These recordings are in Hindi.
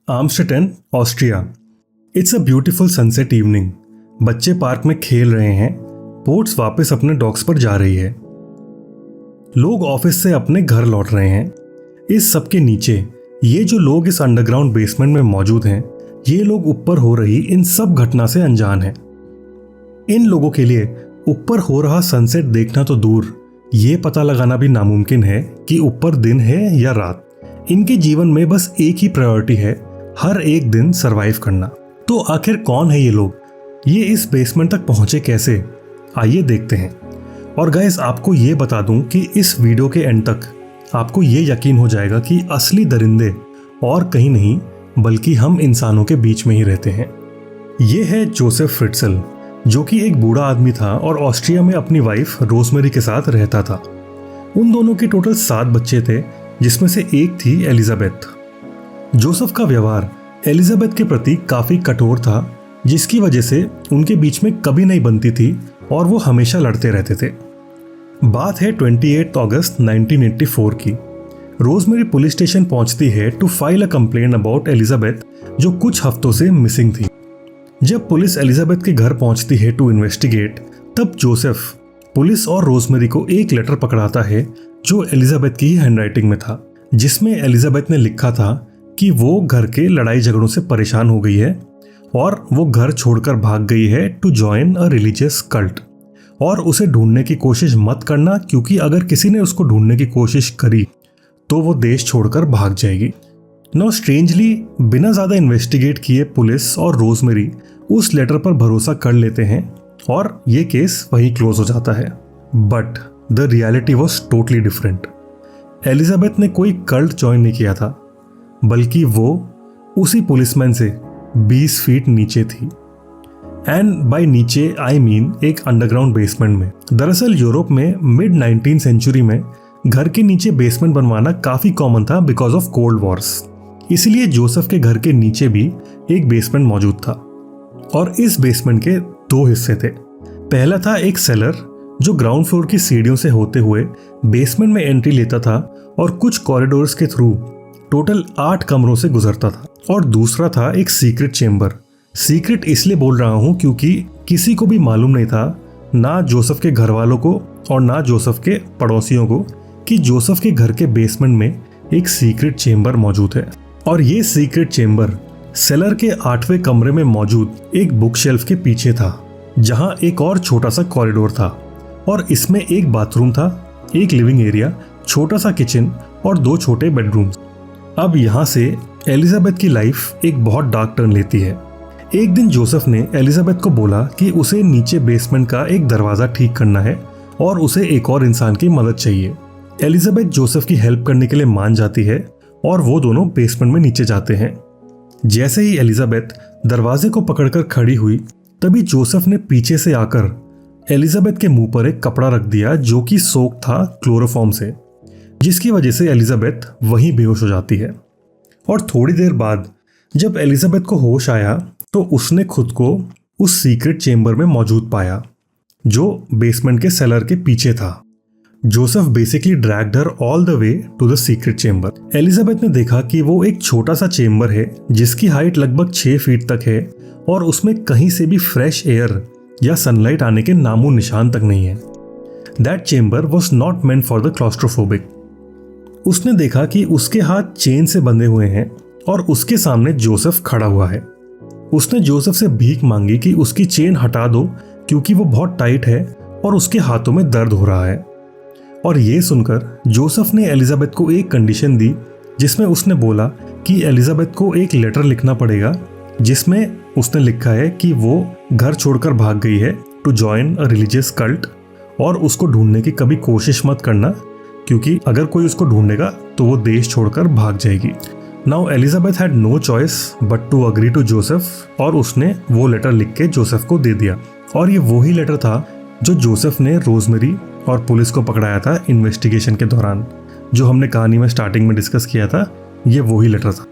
आम्स्टर्डम, Austria. It's a beautiful sunset evening. बच्चे पार्क में खेल रहे हैं। बोट्स वापस अपने डॉक्स पर जा रही है। लोग ऑफिस से अपने घर लौट रहे हैं। इस सब के नीचे ये जो लोग इस अंडरग्राउंड बेसमेंट में मौजूद हैं, ये लोग ऊपर हो रही इन सब घटना से अनजान हैं। इन लोगों के लिए ऊपर हो रहा सनसेट देखना तो दूर, ये पता लगाना भी नामुमकिन है कि ऊपर दिन है या रात। इनके जीवन में बस एक ही प्रायोरिटी है, हर एक दिन सरवाइव करना। तो आखिर कौन है ये लोग? ये इस बेसमेंट तक पहुंचे कैसे? आइए देखते हैं। और गाइस, आपको ये बता दूं कि इस वीडियो के एंड तक आपको ये यकीन हो जाएगा कि असली दरिंदे और कहीं नहीं बल्कि हम इंसानों के बीच में ही रहते हैं। ये है जोसेफ फ्रिट्सल, जो कि एक बूढ़ा आदमी था और ऑस्ट्रिया में अपनी वाइफ रोजमेरी के साथ रहता था। उन दोनों के टोटल 7 बच्चे थे, जिसमें से एक थी एलिजाबेथ। जोसेफ का व्यवहार एलिजाबेथ के प्रति काफी कठोर था, जिसकी वजह से उनके बीच में कभी नहीं बनती थी और वो हमेशा लड़ते रहते थे। बात है 28 अगस्त 1984 की। रोजमेरी पुलिस स्टेशन पहुंचती है to file a complaint about Elizabeth, जो कुछ हफ्तों से मिसिंग थी। जब पुलिस एलिजाबेथ के घर पहुंचती है टू इन्वेस्टिगेट, तब जोसेफ पुलिस और रोजमेरी को एक लेटर पकड़ाता है जो एलिजाबेथ की हैंडराइटिंग में था, जिसमें एलिजाबेथ ने लिखा था कि वो घर के लड़ाई झगड़ों से परेशान हो गई है और वो घर छोड़कर भाग गई है to join a religious cult, और उसे ढूंढने की कोशिश मत करना, क्योंकि अगर किसी ने उसको ढूंढने की कोशिश करी तो वो देश छोड़कर भाग जाएगी। नाउ स्ट्रेंजली, बिना ज़्यादा इन्वेस्टिगेट किए पुलिस और रोजमेरी उस लेटर पर भरोसा कर लेते हैं और ये केस वहीं क्लोज हो जाता है। But the reality was totally different. Elizabeth ने कोई कल्ट ज्वाइन नहीं किया था, बल्कि वो उसी पुलिसमैन से 20 फीट नीचे थी। एंड बाय नीचे आई मीन एक अंडरग्राउंड बेसमेंट में। दरअसल यूरोप में मिड 19th सेंचुरी में घर के नीचे बेसमेंट बनवाना काफी कॉमन था बिकॉज ऑफ कोल्ड वॉर्स। इसलिए जोसेफ के घर के नीचे भी एक बेसमेंट मौजूद था, और इस बेसमेंट के 2 हिस्से थे। पहला था एक सेलर जो ग्राउंड फ्लोर की सीढ़ियों से होते हुए बेसमेंट में एंट्री लेता था और कुछ कॉरिडोर्स के थ्रू टोटल 8 कमरों से गुजरता था। और दूसरा था एक सीक्रेट चेम्बर। सीक्रेट इसलिए बोल रहा हूं क्योंकि किसी को भी मालूम नहीं था, ना जोसेफ के घर वालों को और ना जोसेफ के पड़ोसियों को, कि जोसेफ के घर के बेसमेंट में एक सीक्रेट चेम्बर मौजूद है। और ये सीक्रेट चेम्बर सेलर के 8वें कमरे में मौजूद एक बुक शेल्फ के पीछे था, जहां एक और छोटा सा कॉरिडोर था, और इसमें एक बाथरूम था, एक लिविंग एरिया, छोटा सा किचन और 2 छोटे बेडरूम्स। अब यहाँ से एलिजाबेथ की लाइफ एक बहुत डार्क टर्न लेती है। एक दिन जोसेफ ने एलिजाबेथ को बोला कि उसे नीचे बेसमेंट का एक दरवाज़ा ठीक करना है और उसे एक और इंसान की मदद चाहिए। एलिजाबेथ जोसेफ की हेल्प करने के लिए मान जाती है और वो दोनों बेसमेंट में नीचे जाते हैं। जैसे ही एलिजाबेथ दरवाजे को पकड़कर खड़ी हुई, तभी जोसेफ ने पीछे से आकर एलिजाबेथ के मुंह पर एक कपड़ा रख दिया जो कि सोक था क्लोरोफॉर्म से, जिसकी वजह से एलिजाबेथ वहीं बेहोश हो जाती है। और थोड़ी देर बाद जब एलिजाबेथ को होश आया तो उसने खुद को उस सीक्रेट चेम्बर में मौजूद पाया, जो बेसमेंट के सेलर के पीछे था। Joseph basically dragged her all the way to the secret chamber. Elizabeth ने देखा कि वो एक छोटा सा चेम्बर है जिसकी हाइट लगभग 6 फीट तक है, और उसमें कहीं से भी फ्रेश एयर या सनलाइट आने के नामो निशान तक नहीं है। That chamber was not meant for the claustrophobic. उसने देखा कि उसके हाथ चेन से बंधे हुए हैं और उसके सामने जोसेफ खड़ा हुआ है। उसने जोसेफ से भीख मांगी कि उसकी चेन हटा दो, क्योंकि वो बहुत टाइट है और उसके हाथों में दर्द हो रहा है। और ये सुनकर जोसेफ ने एलिजाबेथ को एक कंडीशन दी, जिसमें उसने बोला कि एलिजाबेथ को एक लेटर लिखना पड़ेगा, जिसमें उसने लिखा है कि वो घर छोड़कर भाग गई है to join a religious cult, और उसको ढूंढने की कभी कोशिश मत करना, क्योंकि अगर कोई उसको ढूंढेगा तो वो देश छोड़कर भाग जाएगी। Now Elizabeth had no choice but to agree to Joseph, और उसने वो लेटर लिख के जोसेफ को दे दिया। और ये वही लेटर था जो जोसेफ ने रोजमेरी और पुलिस को पकड़ाया था इन्वेस्टिगेशन के दौरान, जो हमने कहानी में स्टार्टिंग में डिस्कस किया था। ये वही लेटर था।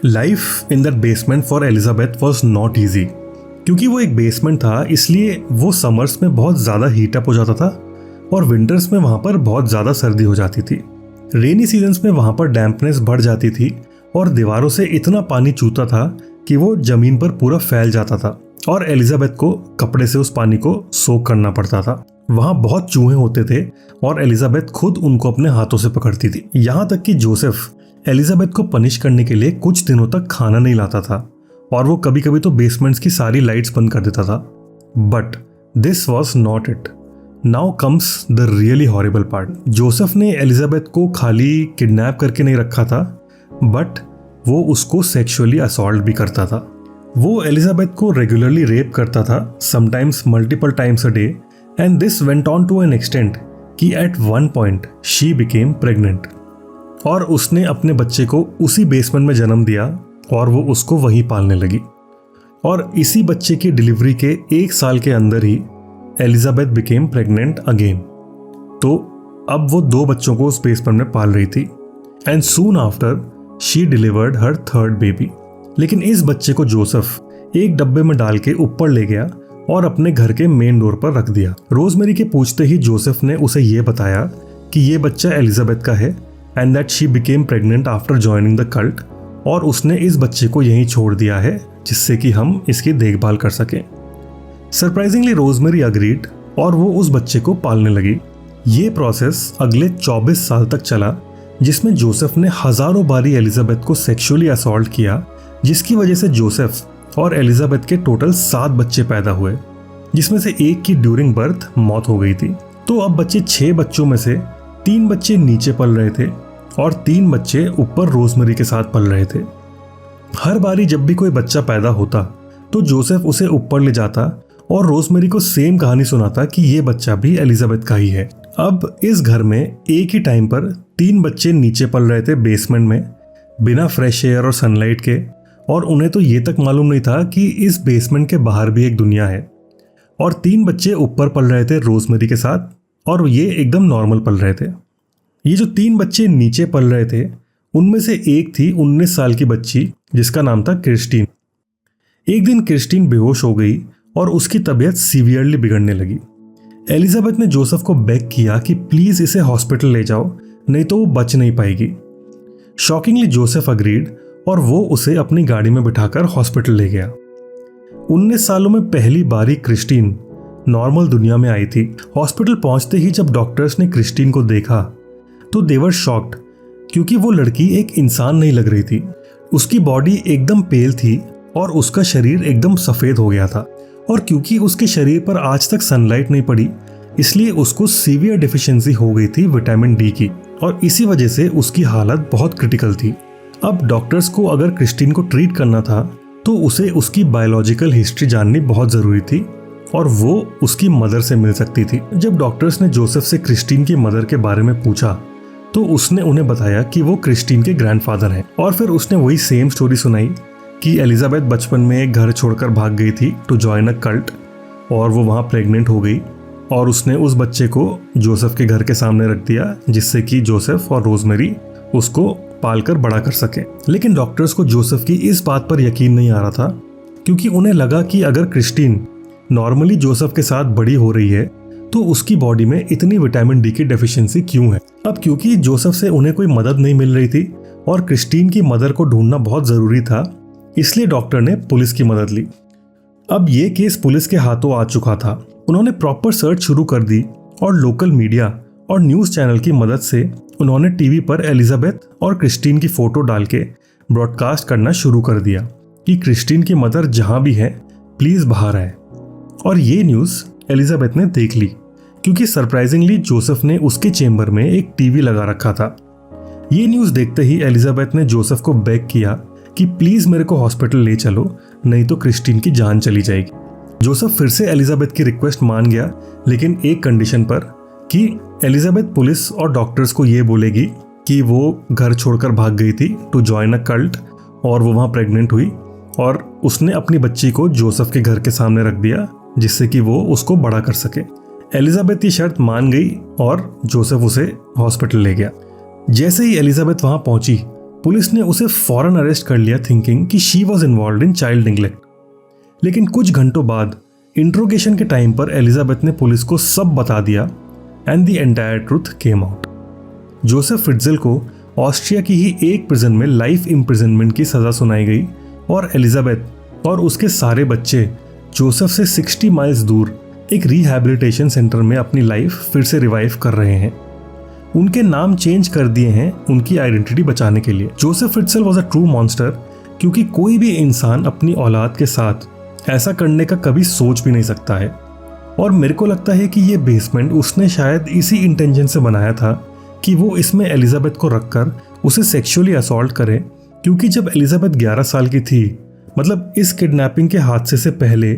Life in that basement for Elizabeth was not easy, क्योंकि वो एक बेसमेंट था, इसलिए वो समर्स में बहुत ज़्यादा हीटअप हो जाता था और विंटर्स में वहाँ पर बहुत ज़्यादा सर्दी हो जाती थी। रेनी सीजन्स में वहाँ पर डैम्पनेस बढ़ जाती थी और दीवारों से इतना पानी चूता था कि वो जमीन पर पूरा फैल जाता था और एलिजाबेथ को कपड़े से उस पानी को सोक करना पड़ता था। वहां बहुत चूहे होते थे और एलिजाबेथ खुद उनको अपने हाथों से पकड़ती थी। यहाँ तक कि जोसेफ एलिजाबेथ को पनिश करने के लिए कुछ दिनों तक खाना नहीं लाता था और वो कभी कभी तो बेसमेंट्स की सारी लाइट्स बंद कर देता था। But this was not it. Now comes the really horrible part. Joseph ने एलिजाबेथ को खाली किडनैप करके नहीं रखा था, बट वो उसको सेक्सुअली असॉल्ट भी करता था। वो एलिजाबेथ को रेगुलरली रेप करता था, sometimes multiple times a day, and this went on to an extent कि at one point she became pregnant और उसने अपने बच्चे को उसी बेसमेंट में जन्म दिया और वो उसको वहीं पालने लगी। और इसी बच्चे की डिलीवरी के 1 साल के अंदर ही एलिजाबेथ बिकेम प्रेग्नेंट अगेन। तो अब वो 2 बच्चों को उस बेसमेंट में पाल रही थी and soon after she delivered her 3rd baby. लेकिन इस बच्चे को जोसेफ एक डब्बे में डाल के ऊपर ले गया और अपने घर के मेन डोर पर रख दिया। रोजमेरी के पूछते ही जोसेफ ने उसे ये बताया कि ये बच्चा एलिजाबेथ का है and that she became pregnant after joining the cult, और उसने इस बच्चे को यहीं छोड़ दिया है जिससे कि हम इसकी देखभाल कर सकें। सरप्राइजिंगली रोजमेरी अग्रीड और वो उस बच्चे को पालने लगी। ये प्रोसेस अगले 24 साल तक चला, जिसमें जोसेफ ने हजारों बारी एलिजाबेथ को सेक्सुअली असॉल्ट किया, जिसकी वजह से जोसेफ और एलिजाबेथ के टोटल 7 बच्चे पैदा हुए, जिसमें से एक की ड्यूरिंग बर्थ मौत हो गई थी। तो अब बच्चे 6 बच्चों में से 3 बच्चे नीचे पल रहे थे और 3 बच्चे ऊपर रोजमेरी के साथ पल रहे थे। हर बारी जब भी कोई बच्चा पैदा होता तो जोसेफ उसे ऊपर ले जाता और रोजमेरी को सेम कहानी सुनाता कि ये बच्चा भी एलिजाबेथ का ही है। अब इस घर में एक ही टाइम पर 3 बच्चे नीचे पल रहे थे बेसमेंट में, बिना फ्रेश एयर और सनलाइट के, और उन्हें तो ये तक मालूम नहीं था कि इस बेसमेंट के बाहर भी एक दुनिया है। और 3 बच्चे ऊपर पल रहे थे रोजमेरी के साथ और ये एकदम नॉर्मल पल रहे थे। ये जो 3 बच्चे नीचे पल रहे थे उनमें से एक थी 19 साल की बच्ची जिसका नाम था क्रिस्टीन। एक दिन क्रिस्टीन बेहोश हो गई और उसकी तबीयत सीवियरली बिगड़ने लगी। एलिजाबेथ ने जोसेफ को बेग किया कि प्लीज इसे हॉस्पिटल ले जाओ, नहीं तो वो बच नहीं पाएगी। शॉकिंगली जोसेफ अग्रीड और वो उसे अपनी गाड़ी में बिठाकर हॉस्पिटल ले गया। 19 सालों में पहली बारी क्रिस्टीन नॉर्मल दुनिया में आई थी। हॉस्पिटल पहुंचते ही जब डॉक्टर्स ने क्रिस्टीन को देखा तो दे वर शॉक्ड, क्योंकि वो लड़की एक इंसान नहीं लग रही थी। उसकी बॉडी एकदम पेल थी और उसका शरीर एकदम सफ़ेद हो गया था, और क्योंकि उसके शरीर पर आज तक सनलाइट नहीं पड़ी इसलिए उसको सीवियर डिफिशियंसी हो गई थी विटामिन डी की, और इसी वजह से उसकी हालत बहुत क्रिटिकल थी। अब डॉक्टर्स को अगर क्रिस्टीन को ट्रीट करना था तो उसे उसकी बायोलॉजिकल हिस्ट्री जाननी बहुत ज़रूरी थी और वो उसकी मदर से मिल सकती थी। जब डॉक्टर्स ने जोसेफ से क्रिस्टीन की मदर के बारे में पूछा तो उसने उन्हें बताया कि वो क्रिस्टीन के ग्रैंडफादर हैं, और फिर उसने वही सेम स्टोरी सुनाई कि एलिजाबेथ बचपन में एक घर छोड़कर भाग गई थी टू जॉइन अ कल्ट और वो वहाँ प्रेग्नेंट हो गई और उसने उस बच्चे को जोसेफ के घर के सामने रख दिया जिससे कि जोसेफ और रोजमेरी उसको पालकर बड़ा कर सके। लेकिन डॉक्टर्स को जोसेफ की इस बात पर यकीन नहीं आ रहा था, क्योंकि उन्हें लगा कि अगर क्रिस्टीन नॉर्मली जोसेफ के साथ बड़ी हो रही है तो उसकी बॉडी में इतनी विटामिन डी की डेफिशिएंसी क्यों है। अब क्योंकि जोसेफ से उन्हें कोई मदद नहीं मिल रही थी और क्रिस्टीन की मदर को ढूंढना बहुत ज़रूरी था, इसलिए डॉक्टर ने पुलिस की मदद ली। अब ये केस पुलिस के हाथों आ चुका था। उन्होंने प्रॉपर सर्च शुरू कर दी और लोकल मीडिया और न्यूज़ चैनल की मदद से उन्होंने टीवी पर एलिजाबेथ और क्रिस्टीन की फ़ोटो डाल के ब्रॉडकास्ट करना शुरू कर दिया कि क्रिस्टीन की मदर जहाँ भी है प्लीज़ बाहर आए। और ये न्यूज़ एलिजाबेथ ने देख ली, क्योंकि सरप्राइजिंगली जोसेफ ने उसके चेम्बर में एक टीवी लगा रखा था। ये न्यूज़ देखते ही एलिजाबेथ ने जोसेफ को बेग किया कि प्लीज़ मेरे को हॉस्पिटल ले चलो, नहीं तो क्रिस्टीन की जान चली जाएगी। जोसेफ फिर से एलिजाबेथ की रिक्वेस्ट मान गया, लेकिन एक कंडीशन पर कि एलिजाबेथ पुलिस और डॉक्टर्स को ये बोलेगी कि वो घर छोड़कर भाग गई थी टू जॉइन अ कल्ट और वो वहाँ प्रेग्नेंट हुई, और उसने अपनी बच्ची को जोसेफ के घर के सामने रख दिया जिससे कि वो उसको बड़ा कर सके। एलिजाबेथ की शर्त मान गई और जोसेफ उसे हॉस्पिटल ले गया। जैसे ही एलिजाबेथ वहाँ पहुंची पुलिस ने उसे फौरन अरेस्ट कर लिया, थिंकिंग कि she was involve in child neglect. लेकिन कुछ घंटों बाद इंट्रोगेशन के टाइम पर एलिजाबेथ ने पुलिस को सब बता दिया and the entire truth came out. Joseph Fritzl को ऑस्ट्रिया की ही एक प्रिजन में लाइफ इम्प्रिजनमेंट की सजा सुनाई गई और एलिजाबेथ और उसके सारे बच्चे जोसेफ से 60 माइल्स दूर एक रिहैबिलिटेशन सेंटर में अपनी लाइफ फिर से रिवाइव कर रहे हैं। उनके नाम चेंज कर दिए हैं उनकी आइडेंटिटी बचाने के लिए। Joseph Fritzl was a true monster, क्योंकि कोई भी इंसान अपनी औलाद के साथ ऐसा करने का कभी सोच भी नहीं सकता है। और मेरे को लगता है कि ये बेसमेंट उसने शायद इसी इंटेंशन से बनाया था कि वो इसमें एलिजाबेथ को रखकर उसे सेक्सुअली असॉल्ट करे, क्योंकि जब एलिजाबेथ 11 साल की थी, मतलब इस किडनैपिंग के हादसे से पहले,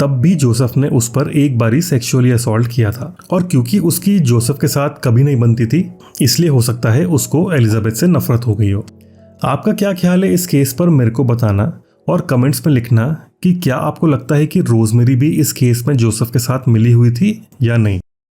तब भी जोसेफ ने उस पर एक बारी सेक्सुअली असॉल्ट किया था। और क्योंकि उसकी जोसेफ के साथ कभी नहीं बनती थी, इसलिए हो सकता है उसको एलिजाबेथ से नफरत हो गई हो। आपका क्या ख्याल है इस केस पर, मेरे को बताना और कमेंट्स में लिखना कि क्या आपको लगता है कि रोजमेरी भी इस केस में जोसेफ के साथ मिली हुई थी या नहीं।